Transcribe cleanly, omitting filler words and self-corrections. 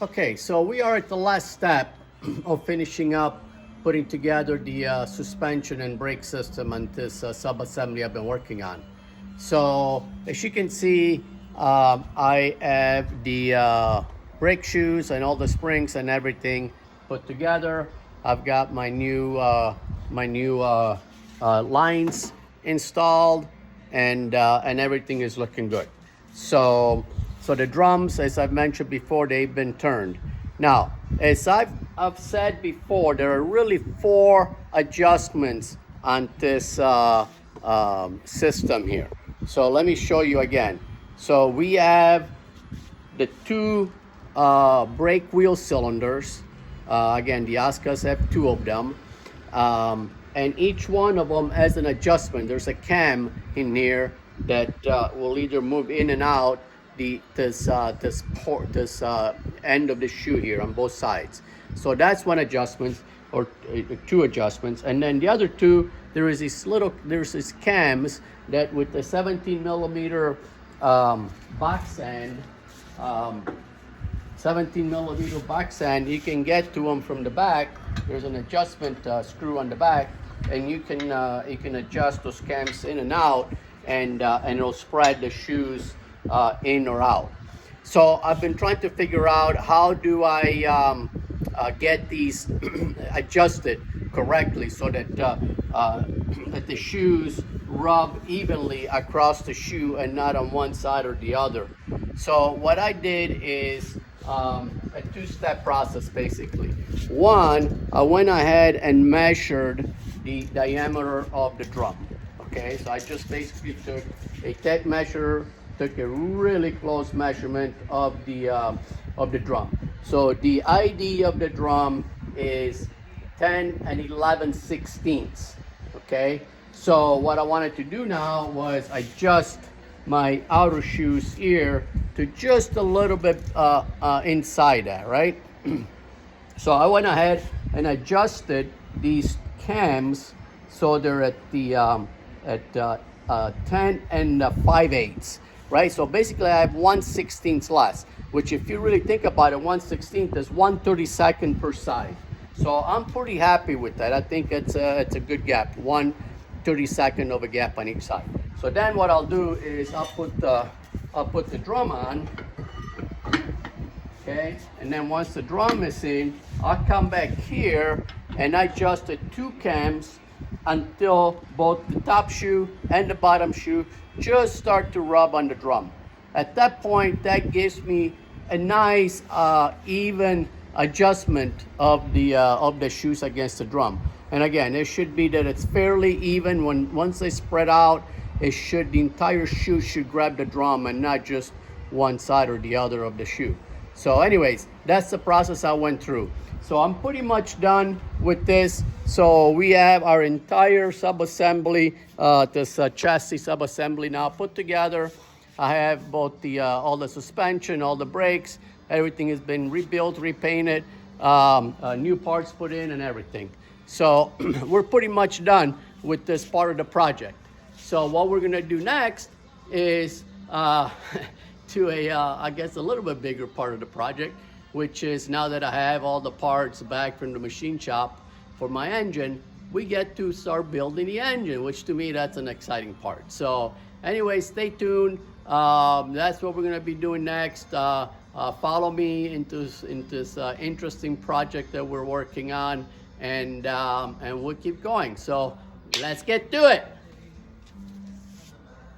Okay, so we are at the last step of finishing up putting together the suspension and brake system on this sub-assembly I've been working on. So as you can see, I have the brake shoes and all the springs and everything put together. I've got my new lines installed, and everything is looking good. So the drums, as I've mentioned before, they've been turned. Now, as I've said before, there are really 4 adjustments on this system here. So let me show you again. So we have the 2 brake wheel cylinders. Again, the OSCAs have 2 of them. And each one of them has an adjustment. There's a cam in here that will either move in and out this end of the shoe here on both sides. So that's one adjustment, or 2 adjustments. And then the other 2, there's these cams that with the 17 millimeter box end, 17 millimeter box end, you can get to them from the back. There's an adjustment screw on the back, and you can adjust those cams in and out, and it'll spread the shoes in or out. So I've been trying to figure out how do I get these adjusted correctly so that that the shoes rub evenly across the shoe and not on one side or the other. So what I did is a 2-step process basically. One, I went ahead and measured the diameter of the drum. Okay, so I just basically took a tape measure, took a really close measurement of the drum. So the ID of the drum is 10 and 11/16. Okay, so what I wanted to do now was adjust my outer shoes here to just a little bit inside that, right? So I went ahead and adjusted these cams so they're at the 10 and 5/8, right? So basically I have 1/16 less, which if you really think about it, 1/16 is 1/32 per side. So I'm pretty happy with that. I think it's a good gap, 1/32 of a gap on each side. So then what I'll do is I'll put the drum on, okay? And then once the drum is in, I'll come back here and adjust the 2 cams until both the top shoe and the bottom shoe just start to rub on the drum. At that point, that gives me a nice even adjustment of the shoes against the drum. And again, it should be that it's fairly even. Once they spread out, the entire shoe should grab the drum and not just one side or the other of the shoe. So anyways, that's the process I went through. So I'm pretty much done with this. So we have our entire sub-assembly, this chassis sub-assembly now put together. I have both all the suspension, all the brakes, everything has been rebuilt, repainted, new parts put in and everything. So we're pretty much done with this part of the project. So what we're gonna do next is to I guess a little bit bigger part of the project, which is now that I have all the parts back from the machine shop for my engine, we get to start building the engine, which to me, that's an exciting part. So anyway, stay tuned. That's what we're gonna be doing next. Follow me into this interesting project that we're working on, and we'll keep going. So let's get to it.